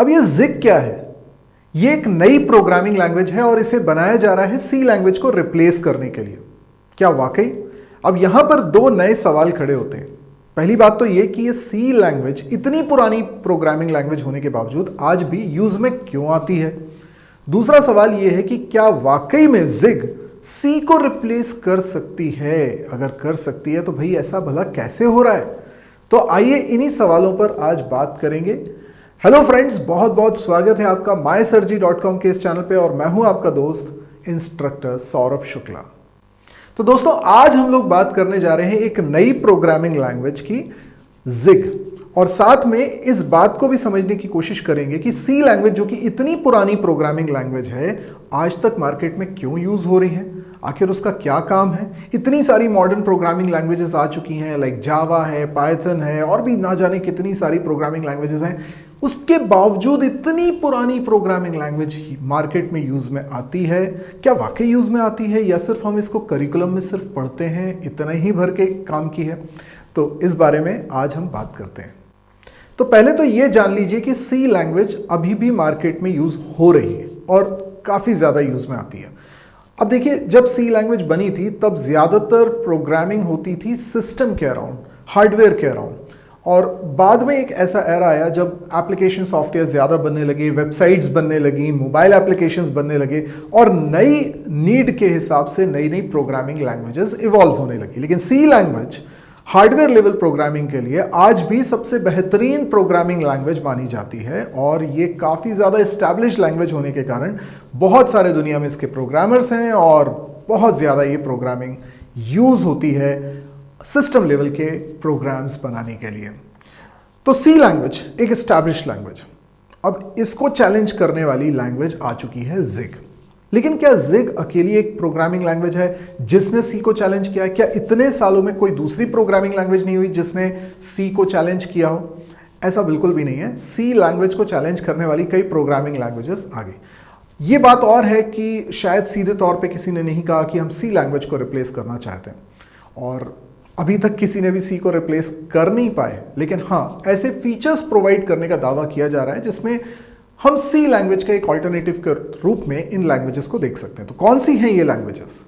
अब ये जिग क्या है? ये एक नई प्रोग्रामिंग लैंग्वेज है और इसे बनाया जा रहा है सी लैंग्वेज को रिप्लेस करने के लिए। क्या वाकई? अब यहां पर दो नए सवाल खड़े होते हैं। पहली बात तो ये कि ये सी लैंग्वेज इतनी पुरानी प्रोग्रामिंग लैंग्वेज होने के बावजूद आज भी यूज में क्यों आती है? दूसरा सवाल यह है कि क्या वाकई में जिग सी को रिप्लेस कर सकती है? अगर कर सकती है तो भाई ऐसा भला कैसे हो रहा है? तो आइए इन्हीं सवालों पर आज बात करेंगे। हेलो फ्रेंड्स, बहुत बहुत स्वागत है आपका mysurgy.com के इस चैनल पे और मैं हूं आपका दोस्त इंस्ट्रक्टर सौरभ शुक्ला। तो दोस्तों, आज हम लोग बात करने जा रहे हैं एक नई प्रोग्रामिंग लैंग्वेज की, जिग, और साथ में इस बात को भी समझने की कोशिश करेंगे कि सी लैंग्वेज जो कि इतनी पुरानी प्रोग्रामिंग लैंग्वेज है आज तक मार्केट में क्यों यूज हो रही है, आखिर उसका क्या काम है। इतनी सारी मॉडर्न प्रोग्रामिंग लैंग्वेजेस आ चुकी हैं, लाइक जावा है, पाइथन है और भी ना जाने कितनी सारी प्रोग्रामिंग लैंग्वेजेस हैं। उसके बावजूद इतनी पुरानी प्रोग्रामिंग लैंग्वेज मार्केट में यूज में आती है। क्या वाकई यूज में आती है या सिर्फ हम इसको करिकुलम में सिर्फ पढ़ते हैं, इतना ही भर के काम की है? तो इस बारे में आज हम बात करते हैं। तो पहले तो ये जान लीजिए कि सी लैंग्वेज अभी भी मार्केट में यूज हो रही है और काफी ज्यादा यूज में आती है। अब देखिए, जब सी लैंग्वेज बनी थी तब ज्यादातर प्रोग्रामिंग होती थी सिस्टम के अराउंड, हार्डवेयर के अराउंड, और बाद में एक ऐसा एरा आया जब एप्लीकेशन सॉफ्टवेयर ज़्यादा बनने लगे, वेबसाइट्स बनने लगी, मोबाइल एप्लीकेशंस बनने लगे और नई नीड के हिसाब से नई नई प्रोग्रामिंग लैंग्वेजेस इवॉल्व होने लगी। लेकिन सी लैंग्वेज हार्डवेयर लेवल प्रोग्रामिंग के लिए आज भी सबसे बेहतरीन प्रोग्रामिंग लैंग्वेज मानी जाती है और ये काफ़ी ज़्यादा एस्टैब्लिश लैंग्वेज होने के कारण बहुत सारे दुनिया में इसके प्रोग्रामर्स हैं और बहुत ज़्यादा ये प्रोग्रामिंग यूज़ होती है सिस्टम लेवल के प्रोग्राम्स बनाने के लिए। तो सी लैंग्वेज एक एस्टैब्लिश लैंग्वेज, अब इसको चैलेंज करने वाली लैंग्वेज आ चुकी है जिग। लेकिन क्या जिग अकेली एक प्रोग्रामिंग लैंग्वेज है जिसने सी को चैलेंज किया है? क्या इतने सालों में कोई दूसरी प्रोग्रामिंग लैंग्वेज नहीं हुई जिसने सी को चैलेंज किया हो? ऐसा बिल्कुल भी नहीं है। सी लैंग्वेज को चैलेंज करने वाली कई प्रोग्रामिंग लैंग्वेजेस आ गई। ये बात और है कि शायद सीधे तौर पे किसी ने नहीं कहा कि हम सी लैंग्वेज को रिप्लेस करना चाहते हैं, और अभी तक किसी ने भी सी को रिप्लेस कर नहीं पाए। लेकिन हाँ, ऐसे फीचर्स प्रोवाइड करने का दावा किया जा रहा है जिसमें हम सी लैंग्वेज के एक ऑल्टरनेटिव के रूप में इन लैंग्वेजेस को देख सकते हैं। तो कौन सी हैं ये लैंग्वेजेस?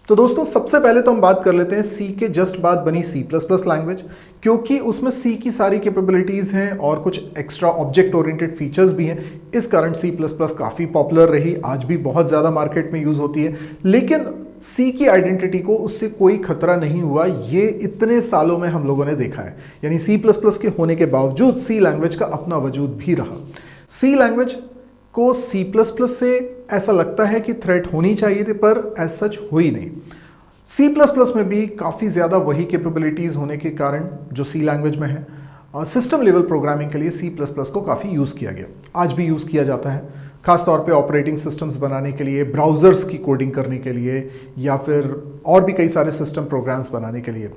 तो दोस्तों, सबसे पहले तो हम बात कर लेते हैं सी के जस्ट बाद बनी सी प्लस प्लस लैंग्वेज, क्योंकि उसमें सी की सारी कैपेबिलिटीज हैं और कुछ एक्स्ट्रा ऑब्जेक्ट ओरिएंटेड फीचर्स भी हैं। इस कारण सी प्लस प्लस काफ़ी पॉपुलर रही, आज भी बहुत ज़्यादा मार्केट में यूज़ होती है। लेकिन सी की आइडेंटिटी को उससे कोई खतरा नहीं हुआ, ये इतने सालों में हम लोगों ने देखा है। यानी सी प्लस प्लस के होने के बावजूद सी लैंग्वेज का अपना वजूद भी रहा। सी लैंग्वेज को सी प्लस प्लस से ऐसा लगता है कि थ्रेट होनी चाहिए थी, पर एज सच हुई नहीं। सी प्लस प्लस में भी काफ़ी ज़्यादा वही कैपेबिलिटीज़ होने के कारण जो सी लैंग्वेज में है, सिस्टम लेवल प्रोग्रामिंग के लिए सी प्लस प्लस को काफ़ी यूज़ किया गया, आज भी यूज़ किया जाता है, खासतौर पे ऑपरेटिंग सिस्टम्स बनाने के लिए, ब्राउज़र्स की कोडिंग करने के लिए, या फिर और भी कई सारे सिस्टम प्रोग्राम्स बनाने के लिए।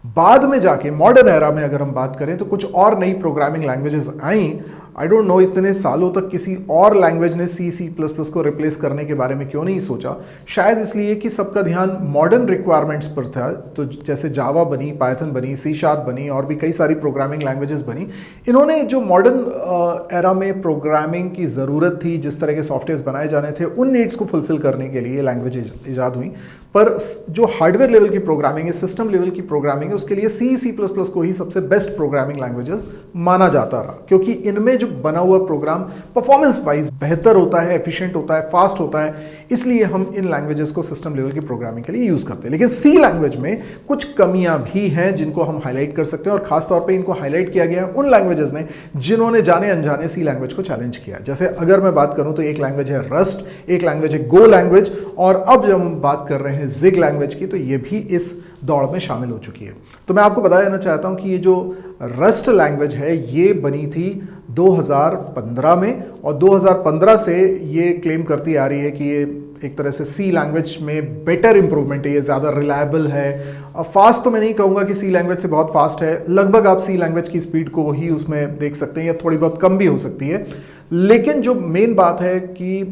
बाद में जाके मॉडर्न एरा में अगर हम बात करें तो कुछ और नई programming languages I. I don't know इतने सालों तक किसी और लैंग्वेज ने सी प्लस प्लस को रिप्लेस करने के बारे में क्यों नहीं सोचा। शायद इसलिए कि सबका ध्यान मॉडर्न रिक्वायरमेंट्स पर था। तो जैसे जावा बनी, पाइथन बनी, सी शार्प बनी और भी कई सारी प्रोग्रामिंग लैंग्वेजेस बनी। इन्होंने जो मॉडर्न एरा में प्रोग्रामिंग की ज़रूरत थी, जिस तरह के सॉफ्टवेयर बनाए जाने थे, उन नीड्स को फुलफिल करने के लिए लैंग्वेज ईजाद हुई। पर जो हार्डवेयर लेवल की प्रोग्रामिंग है, सिस्टम लेवल की प्रोग्रामिंग है, उसके लिए सी प्लस प्लस को ही सबसे बेस्ट प्रोग्रामिंग लैंग्वेजेस माना जाता रहा, क्योंकि इनमें जो बना हुआ प्रोग्राम परफॉर्मेंस वाइज बेहतर होता है, एफिशिएंट होता है, फास्ट होता है। इसलिए हम इन लैंग्वेजेस को सिस्टम लेवल की प्रोग्रामिंग के लिए यूज करते हैं। लेकिन सी लैंग्वेज में कुछ कमियां भी हैं जिनको हम हाईलाइट कर सकते हैं, और खासतौर पर इनको हाईलाइट किया गया है उन लैंग्वेजेस ने जिन्होंने जाने अनजाने सी लैंग्वेज को चैलेंज किया। जैसे अगर मैं बात करूं तो एक लैंग्वेज है रस्ट, एक लैंग्वेज है गो लैंग्वेज, और अब जब हम बात कर रहे हैं जिग लैंग्वेज की तो ये भी इस दौड़ में शामिल हो चुकी है। तो मैं आपको बता देना चाहता हूं कि ये जो रस्ट लैंग्वेज है ये बनी थी 2015 में, और 2015 से ये क्लेम करती आ रही है कि ये एक तरह से सी लैंग्वेज में बेटर इंप्रूवमेंट है, ये ज़्यादा रिलायबल है। फास्ट तो मैं नहीं कहूँगा कि सी लैंग्वेज से बहुत फास्ट है, लगभग आप सी लैंग्वेज की स्पीड को ही उसमें देख सकते हैं, या थोड़ी बहुत कम भी हो सकती है। लेकिन जो मेन बात है कि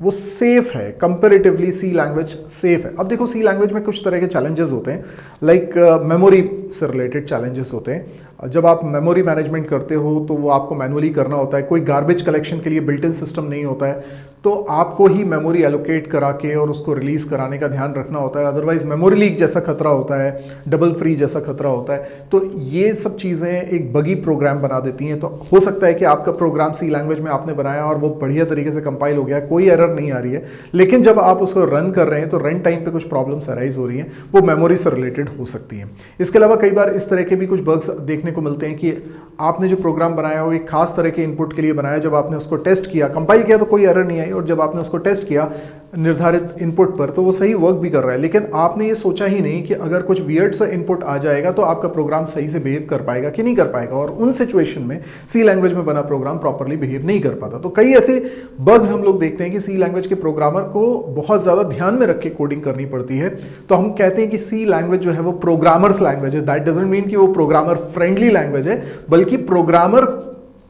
वो सेफ है, कंपेरेटिवली सी लैंग्वेज सेफ है। अब देखो, सी लैंग्वेज में कुछ तरह के चैलेंजेस होते हैं, लाइक मेमोरी से रिलेटेड चैलेंजेस होते हैं। जब आप मेमोरी मैनेजमेंट करते हो तो वो आपको मैनुअली करना होता है, कोई गार्बेज कलेक्शन के लिए बिल्ट इन सिस्टम नहीं होता है, तो आपको ही मेमोरी एलोकेट करा के और उसको रिलीज कराने का ध्यान रखना होता है। अदरवाइज मेमोरी लीक जैसा खतरा होता है, डबल फ्री जैसा खतरा होता है। तो ये सब चीज़ें एक बगी प्रोग्राम बना देती हैं। तो हो सकता है कि आपका प्रोग्राम सी लैंग्वेज में आपने बनाया और वो बढ़िया तरीके से कंपाइल हो गया, कोई एरर नहीं आ रही है, लेकिन जब आप उसको रन कर रहे हैं तो रन टाइम पे कुछ प्रॉब्लम्स अराइज हो रही हैं, वो मेमोरी से रिलेटेड हो सकती हैं। इसके अलावा कई बार इस तरह के भी कुछ बग्स देखने को मिलते हैं कि आपने जो प्रोग्राम बनाया हो एक खास तरह के इनपुट के लिए बनाया, जब आपने उसको टेस्ट किया, कंपाइल किया तो कोई एरर नहीं आई, और जब आपने उसको टेस्ट किया निर्धारित इनपुट पर तो वो सही वर्क भी कर रहा है, लेकिन आपने ये सोचा ही नहीं कि अगर कुछ वियर्ड सा इनपुट आ जाएगा तो आपका प्रोग्राम सही से बिहेव कर पाएगा कि नहीं कर पाएगा, और उन सिचुएशन में सी लैंग्वेज में बना प्रोग्राम प्रॉपरली बिहेव नहीं कर पाता। तो कई ऐसे बग्स हम लोग देखते हैं कि सी लैंग्वेज के प्रोग्रामर को बहुत ज़्यादा ध्यान में रख के कोडिंग करनी पड़ती है। तो हम कहते हैं कि सी लैंग्वेज जो है वो प्रोग्रामर्स लैंग्वेज है। दैट डजंट मीन कि वो प्रोग्रामर फ्रेंडली लैंग्वेज है, बल्कि प्रोग्रामर,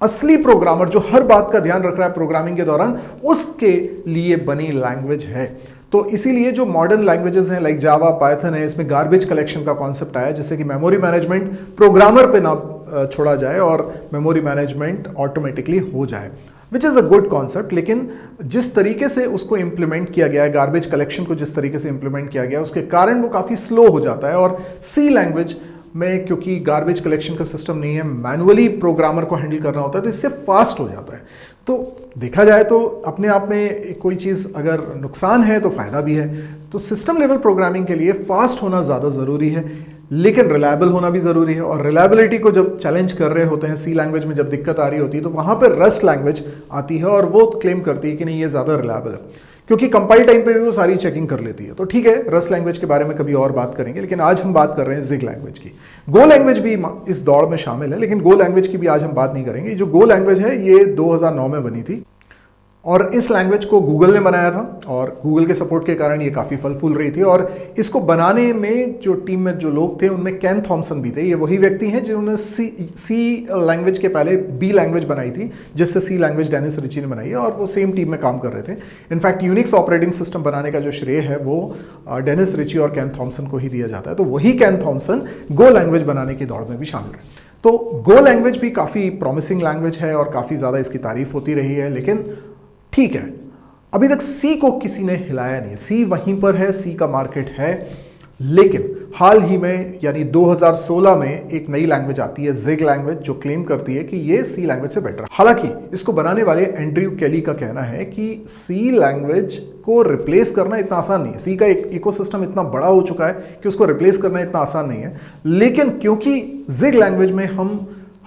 असली प्रोग्रामर जो हर बात का ध्यान रख रहा है प्रोग्रामिंग के दौरान, उसके लिए बनी लैंग्वेज है। तो इसीलिए जो मॉडर्न लैंग्वेजेस हैं लाइक जावा, पाइथन है, इसमें गार्बेज कलेक्शन का कॉन्सेप्ट आया, जिससे कि मेमोरी मैनेजमेंट प्रोग्रामर पे ना छोड़ा जाए और मेमोरी मैनेजमेंट ऑटोमेटिकली हो जाए, which is a good concept. लेकिन जिस तरीके से उसको इम्प्लीमेंट किया गया है, गार्बेज कलेक्शन को जिस तरीके से इम्प्लीमेंट किया गया है, उसके कारण वो काफ़ी स्लो हो जाता है। और सी लैंग्वेज में क्योंकि गार्बेज कलेक्शन का सिस्टम नहीं है, मैनुअली प्रोग्रामर को हैंडल करना होता है, तो इससे फास्ट हो जाता है। तो देखा जाए तो अपने आप में कोई चीज़ अगर नुकसान है तो फ़ायदा भी है। तो सिस्टम लेवल प्रोग्रामिंग के लिए फास्ट होना ज़्यादा ज़रूरी है, लेकिन रिलायबल होना भी ज़रूरी है। और रिलायबिलिटी को जब चैलेंज कर रहे होते हैं, सी लैंग्वेज में जब दिक्कत आ रही होती है, तो वहाँ पर रस्ट लैंग्वेज आती है और वो क्लेम करती है कि नहीं ये ज़्यादा रिलायबल है, क्योंकि कंपाइल टाइम पे भी वो सारी चेकिंग कर लेती है। तो ठीक है, रस्ट लैंग्वेज के बारे में कभी और बात करेंगे, लेकिन आज हम बात कर रहे हैं जिग लैंग्वेज की। गो लैंग्वेज भी इस दौड़ में शामिल है, लेकिन गो लैंग्वेज की भी आज हम बात नहीं करेंगे। जो गो लैंग्वेज है ये 2009 में बनी थी, और इस लैंग्वेज को गूगल ने बनाया था, और गूगल के सपोर्ट के कारण ये काफ़ी फल फूल रही थी। और इसको बनाने में जो टीम में जो लोग थे उनमें केन थॉमसन भी थे। ये वही व्यक्ति हैं जिन्होंने सी लैंग्वेज के पहले बी लैंग्वेज बनाई थी, जिससे सी लैंग्वेज डेनिस रिची ने बनाई है, और वो सेम टीम में काम कर रहे थे। इनफैक्ट यूनिक्स ऑपरेटिंग सिस्टम बनाने का जो श्रेय है वो डेनिस रिची और केन थॉमसन को ही दिया जाता है। तो वही केन थॉमसन गो लैंग्वेज बनाने की दौड़ में भी शामिल रहे। तो गो लैंग्वेज भी काफ़ी प्रॉमिसिंग लैंग्वेज है और काफ़ी ज़्यादा इसकी तारीफ होती रही है, लेकिन ठीक है, अभी तक सी को किसी ने हिलाया नहीं। सी वहीं पर है, सी का मार्केट है, लेकिन हाल ही में यानी 2016 में एक नई लैंग्वेज आती है, जिग लैंग्वेज, जो क्लेम करती है कि ये सी लैंग्वेज से बेटर है। हालांकि इसको बनाने वाले एंड्रयू केली का कहना है कि सी लैंग्वेज को रिप्लेस करना इतना आसान नहीं है। सी का एक इकोसिस्टम इतना बड़ा हो चुका है कि उसको रिप्लेस करना इतना आसान नहीं है। लेकिन क्योंकि जिग लैंग्वेज में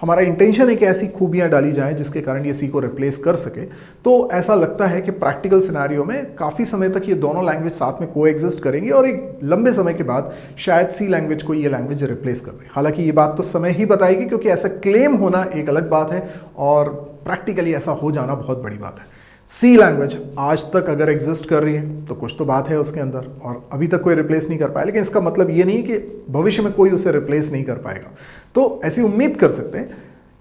हमारा इंटेंशन है कि ऐसी खूबियां डाली जाएं जिसके कारण ये सी को रिप्लेस कर सके, तो ऐसा लगता है कि प्रैक्टिकल सिनेरियो में काफ़ी समय तक ये दोनों लैंग्वेज साथ में कोएग्जिस्ट करेंगे और एक लंबे समय के बाद शायद सी लैंग्वेज को ये लैंग्वेज रिप्लेस कर दे। हालांकि ये बात तो समय ही बताएगी, क्योंकि ऐसा क्लेम होना एक अलग बात है और प्रैक्टिकली ऐसा हो जाना बहुत बड़ी बात है। सी लैंग्वेज आज तक अगर एग्जिस्ट कर रही है तो कुछ तो बात है उसके अंदर, और अभी तक कोई रिप्लेस नहीं कर पाया। लेकिन इसका मतलब ये नहीं कि भविष्य में कोई उसे रिप्लेस नहीं कर पाएगा। तो ऐसी उम्मीद कर सकते हैं।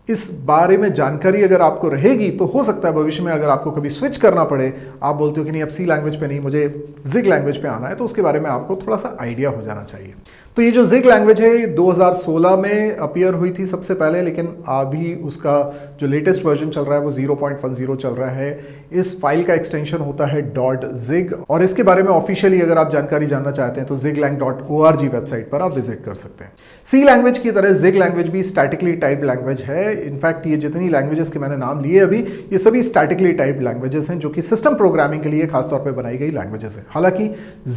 इस बारे में जानकारी अगर आपको रहेगी तो हो सकता है भविष्य में अगर आपको कभी स्विच करना पड़े, आप बोलते हो कि नहीं अब सी लैंग्वेज पे नहीं, मुझे जिग लैंग्वेज पे आना है, तो उसके बारे में आपको थोड़ा सा आइडिया हो जाना चाहिए। तो ये जो जिग लैंग्वेज है 2016 में अपीयर हुई थी सबसे पहले, लेकिन अभी उसका जो लेटेस्ट वर्जन चल रहा है वो 0.10 चल रहा है। इस फाइल का एक्सटेंशन होता है .zig, और इसके बारे में ऑफिशियली अगर आप जानकारी जानना चाहते हैं तो ziglang.org वेबसाइट पर आप विजिट कर सकते हैं। सी लैंग्वेज की तरह जिग लैंग्वेज भी स्टैटिकली टाइप्ड लैंग्वेज है। इनफैक्ट ये जितनी लैंग्वेजेस के मैंने नाम लिए अभी, ये सभी स्टैटिकली टाइप्ड लैंग्वेजेस हैं जो कि सिस्टम प्रोग्रामिंग के लिए खासतौर पर बनाई गई लैंग्वेजेस हैं। हालांकि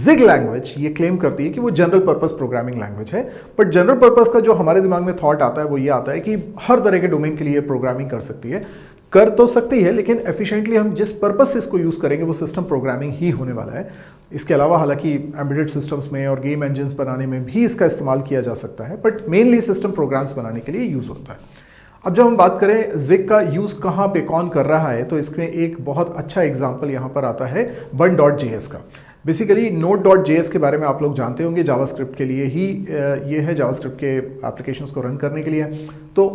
जिग लैंग्वेज ये क्लेम करती है कि वो जनरल पर्पस प्रोग्रामिंग लैंग्वेज है, बट जनरल पर्पस का जो हमारे दिमाग में थॉट आता है वो ये आता है कि हर तरह के डोमेन के लिए प्रोग्रामिंग कर सकती है, कर तो सकती है, लेकिन एफिशिएंटली हम जिस पर्पस से इसको यूज करेंगे वो सिस्टम प्रोग्रामिंग ही होने वाला है। इसके अलावा हालांकि एम्बेडेड सिस्टम्स में और गेम इंजन्स बनाने में भी इसका इस्तेमाल किया जा सकता है, बट मेनली सिस्टम प्रोग्राम्स बनाने के लिए यूज होता है। अब जब हम बात करें जिग का यूज कहाँ पे कौन कर रहा है, तो इसमें एक बहुत अच्छा एग्जाम्पल यहाँ पर आता है bun.js का। बेसिकली node.js के बारे में आप लोग जानते होंगे, जावास्क्रिप्ट के लिए ही ये है, जावास्क्रिप्ट के एप्लीकेशंस को रन करने के लिए। तो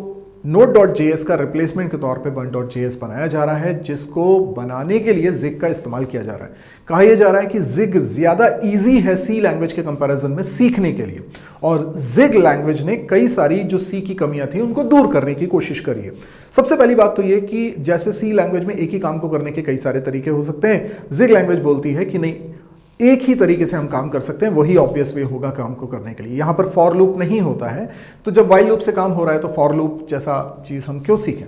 Node.js का रिप्लेसमेंट के तौर पे Bun.js बनाया जा रहा है, जिसको बनाने के लिए Zig का इस्तेमाल किया जा रहा है। कहा यह जा रहा है कि Zig ज्यादा इजी है C लैंग्वेज के कंपैरिजन में सीखने के लिए, और Zig लैंग्वेज ने कई सारी जो C की कमियां थी उनको दूर करने की कोशिश करी है। सबसे पहली बात तो यह कि जैसे C लैंग्वेज में एक ही काम को करने के कई सारे तरीके हो सकते हैं, Zig लैंग्वेज बोलती है कि नहीं, एक ही तरीके से हम काम कर सकते हैं, वही ऑब्वियस वे होगा काम को करने के लिए। यहां पर फॉर लूप नहीं होता है, तो जब वाइल लूप से काम हो रहा है तो फॉर लूप जैसा चीज हम क्यों सीखें।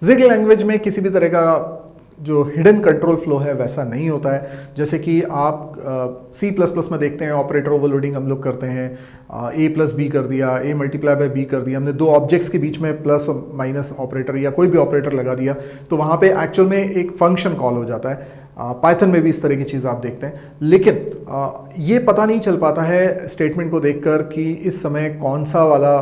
Zig लैंग्वेज में किसी भी तरह का जो हिडन कंट्रोल फ्लो है वैसा नहीं होता है, जैसे कि आप C++ में देखते हैं ऑपरेटर ओवरलोडिंग हम लोग करते हैं, A+B कर दिया, A मल्टीप्लाई बाय B कर दिया, हमने दो ऑब्जेक्ट्स के बीच में प्लस और माइनस ऑपरेटर या कोई भी ऑपरेटर लगा दिया, तो वहां पे एक्चुअल में एक फंक्शन कॉल हो जाता है। पाइथन में भी इस तरह की चीज़ आप देखते हैं, लेकिन ये पता नहीं चल पाता है स्टेटमेंट को देखकर कि इस समय कौन सा वाला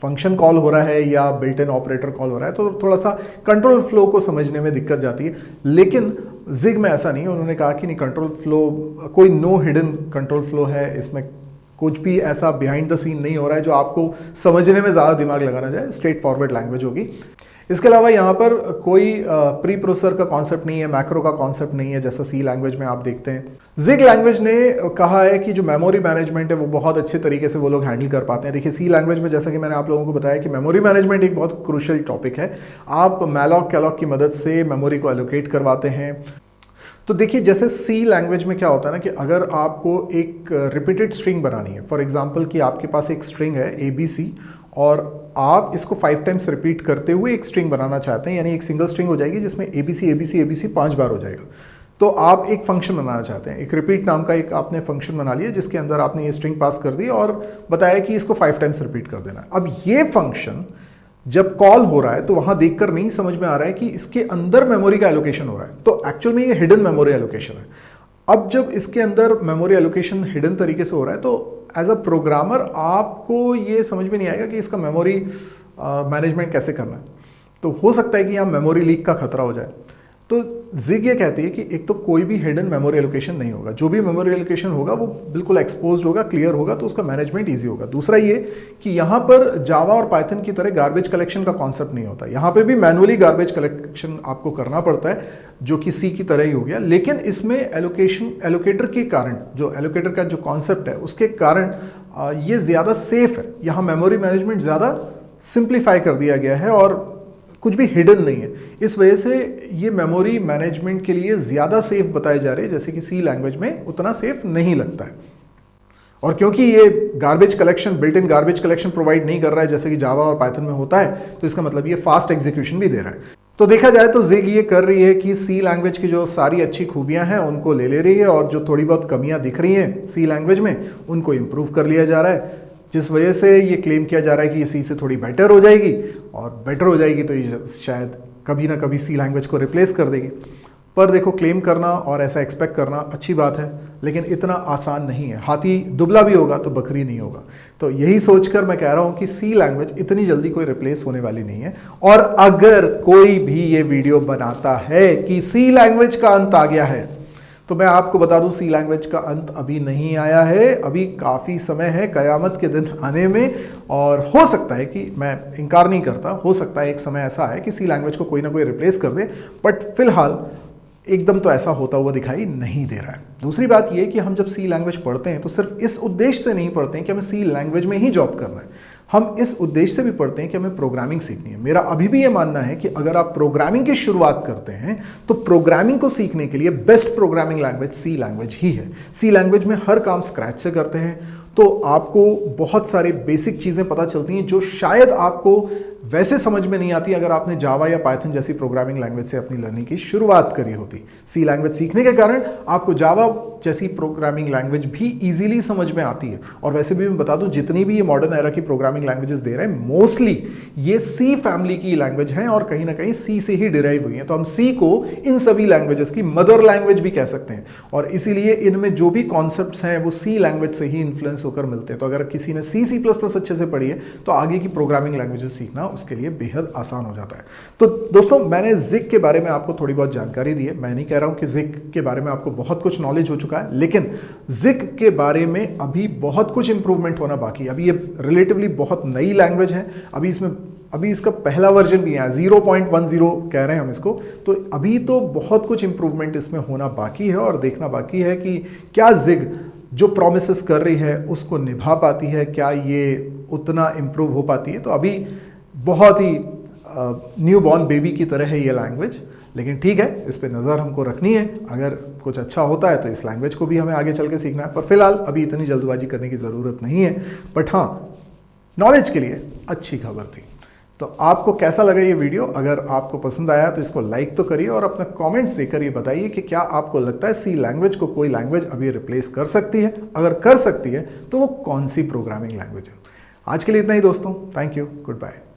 फंक्शन कॉल हो रहा है या बिल्ट इन ऑपरेटर कॉल हो रहा है, तो थोड़ा सा कंट्रोल फ्लो को समझने में दिक्कत जाती है। लेकिन Zig में ऐसा नहीं है, उन्होंने कहा कि नहीं, कंट्रोल फ्लो कोई नो हिडन कंट्रोल फ्लो है, इसमें कुछ भी ऐसा बिहाइंड द सीन नहीं हो रहा है जो आपको समझने में ज़्यादा दिमाग लगाना जाए, स्ट्रेट फॉरवर्ड लैंग्वेज होगी। इसके अलावा यहाँ पर कोई प्री प्रोसेसर का कॉन्सेप्ट नहीं है, मैक्रो का कॉन्सेप्ट नहीं है जैसा C लैंग्वेज में आप देखते हैं। Zig लैंग्वेज ने कहा है कि जो मेमोरी मैनेजमेंट है वो बहुत अच्छे तरीके से वो लोग हैंडल कर पाते हैं। देखिए C लैंग्वेज में जैसा कि मैंने आप लोगों को बताया कि मेमोरी मैनेजमेंट एक बहुत क्रूशियल टॉपिक है। आप मैलॉक कैलॉक की मदद से मेमोरी को एलोकेट करवाते हैं। तो देखिए जैसे C लैंग्वेज में क्या होता है ना कि अगर आपको एक रिपीटेड स्ट्रिंग बनानी है, फॉर एग्जांपल कि आपके पास एक स्ट्रिंग है ABC और आप इसको 5 टाइम्स रिपीट करते हुए एक स्ट्रिंग बनाना चाहते हैं, यानी एक सिंगल स्ट्रिंग हो जाएगी जिसमें ABC ABC ABC 5 बार हो जाएगा। तो आप एक फंक्शन बनाना चाहते हैं, एक रिपीट नाम का एक आपने फंक्शन बना लिया जिसके अंदर आपने ये स्ट्रिंग पास कर दी और बताया कि इसको 5 टाइम्स रिपीट कर देना। अब ये फंक्शन जब कॉल हो रहा है तो वहां देखकर नहीं समझ में आ रहा है कि इसके अंदर मेमोरी का एलोकेशन हो रहा है, तो एक्चुअल में ये हिडन मेमोरी एलोकेशन है। अब जब इसके अंदर मेमोरी एलोकेशन हिडन तरीके से हो रहा है तो एज अ प्रोग्रामर आपको ये समझ में नहीं आएगा कि इसका मेमोरी मैनेजमेंट कैसे करना है। तो हो सकता है कि यहाँ मेमोरी लीक का खतरा हो जाए। तो Zig ये कहती है कि एक तो कोई भी हिडन मेमोरी एलोकेशन नहीं होगा, जो भी मेमोरी एलोकेशन होगा वो बिल्कुल एक्सपोज्ड होगा, क्लियर होगा, तो उसका मैनेजमेंट ईजी होगा। दूसरा ये कि यहाँ पर जावा और पाइथन की तरह गार्बेज कलेक्शन का कॉन्सेप्ट नहीं होता, यहाँ पे भी मैनुअली गार्बेज कलेक्शन आपको करना पड़ता है जो कि C की तरह ही हो गया। लेकिन इसमें एलोकेटर के कारण, जो एलोकेटर का जो कॉन्सेप्ट है उसके कारण ये ज़्यादा सेफ है। यहाँ मेमोरी मैनेजमेंट ज़्यादा सिंप्लीफाई कर दिया गया है और कुछ भी हिडन नहीं है, इस वजह से ये मेमोरी मैनेजमेंट के लिए ज़्यादा सेफ बताए जा रहे हैं, जैसे कि C लैंग्वेज में उतना सेफ नहीं लगता है। और क्योंकि ये garbage collection, built in garbage collection provide नहीं कर रहा है जैसे कि जावा और पाइथन में होता है, तो इसका मतलब ये फास्ट एग्जीक्यूशन भी दे रहा है। तो देखा जाए तो Zig ये कर रही है कि C लैंग्वेज की जो सारी अच्छी खूबियां हैं उनको ले रही है और जो थोड़ी बहुत कमियां दिख रही हैं C लैंग्वेज में उनको इम्प्रूव कर लिया जा रहा है, जिस वजह से ये क्लेम किया जा रहा है कि ये C से थोड़ी बेटर हो जाएगी, और बेटर हो जाएगी तो ये शायद कभी ना कभी C लैंग्वेज को रिप्लेस कर देगी। पर देखो, क्लेम करना और ऐसा एक्सपेक्ट करना अच्छी बात है, लेकिन इतना आसान नहीं है। हाथी दुबला भी होगा तो बकरी नहीं होगा। तो यही सोचकर मैं कह रहा हूं कि C लैंग्वेज इतनी जल्दी कोई रिप्लेस होने वाली नहीं है। और अगर कोई भी ये वीडियो बनाता है कि C लैंग्वेज का अंत आ गया है, तो मैं आपको बता दूं C लैंग्वेज का अंत अभी नहीं आया है, अभी काफ़ी समय है कयामत के दिन आने में। और हो सकता है कि, मैं इनकार नहीं करता, हो सकता है एक समय ऐसा है कि C लैंग्वेज को कोई ना कोई रिप्लेस कर दे, बट फिलहाल एकदम तो ऐसा होता हुआ दिखाई नहीं दे रहा है। दूसरी बात यह कि हम जब C लैंग्वेज पढ़ते हैं तो सिर्फ इस उद्देश्य से नहीं पढ़ते हैं कि हमें C लैंग्वेज में ही जॉब करना है, हम इस उद्देश्य से भी पढ़ते हैं कि हमें प्रोग्रामिंग सीखनी है। मेरा अभी भी ये मानना है कि अगर आप प्रोग्रामिंग की शुरुआत करते हैं तो प्रोग्रामिंग को सीखने के लिए best programming language C language ही है। C लैंग्वेज में हर काम स्क्रैच से करते हैं, तो आपको बहुत सारी बेसिक चीज़ें पता चलती हैं जो शायद आपको वैसे समझ में नहीं आती अगर आपने जावा या पाइथन जैसी प्रोग्रामिंग लैंग्वेज से अपनी लर्निंग की शुरुआत करी होती। C लैंग्वेज सीखने के कारण आपको जावा जैसी प्रोग्रामिंग लैंग्वेज भी इजीली समझ में आती है। और वैसे भी मैं बता दूं, जितनी भी ये मॉडर्न एरा की प्रोग्रामिंग लैंग्वेजेस दे रहे हैं मोस्टली ये C फैमिली की लैंग्वेज हैं और कहीं ना कहीं C से ही डिराइव हुई हैं। तो हम C को इन सभी लैंग्वेजेस की मदर लैंग्वेज भी कह सकते हैं, और इसीलिए इनमें जो भी कॉन्सेप्ट्स हैं वो C लैंग्वेज से ही इन्फ्लुएंस होकर मिलते हैं। तो अगर किसी ने C++ अच्छे से पढ़ी है तो आगे की प्रोग्रामिंग लैंग्वेजेस सीखना उसके लिए बेहद आसान हो जाता है। तो दोस्तों, मैंने Zig के बारे में आपको थोड़ी बहुत जानकारी दी है। मैं नहीं कह रहा हूं कि Zig के बारे में आपको बहुत कुछ नॉलेज हो चुका है, लेकिन Zig के बारे में अभी बहुत कुछ इंप्रूवमेंट होना बाकी है। अभी ये रिलेटिवली बहुत नई लैंग्वेज है, अभी इसमें अभी इसका पहला वर्जन भी है, 0.10 कह रहे हैं हम इसको। तो अभी तो बहुत कुछ इंप्रूवमेंट इसमें होना बाकी है और देखना बाकी है कि क्या जिग जो प्रोमिसेस कर रही है उसको निभा पाती है, क्या ये उतना इम्प्रूव हो पाती है। तो अभी बहुत ही न्यू बॉर्न बेबी की तरह है ये लैंग्वेज, लेकिन ठीक है, इस पर नज़र हमको रखनी है। अगर कुछ अच्छा होता है तो इस लैंग्वेज को भी हमें आगे चल के सीखना है, पर फिलहाल अभी इतनी जल्दबाजी करने की ज़रूरत नहीं है। बट हाँ, नॉलेज के लिए अच्छी खबर थी। तो आपको कैसा लगा ये वीडियो? अगर आपको पसंद आया तो इसको लाइक तो करिए और अपने कमेंट्स देकर ये बताइए कि क्या आपको लगता है सी लैंग्वेज को कोई लैंग्वेज अभी रिप्लेस कर सकती है। अगर कर सकती है तो वो कौन सी प्रोग्रामिंग लैंग्वेज है। आज के लिए इतना ही दोस्तों, थैंक यू, गुड बाय।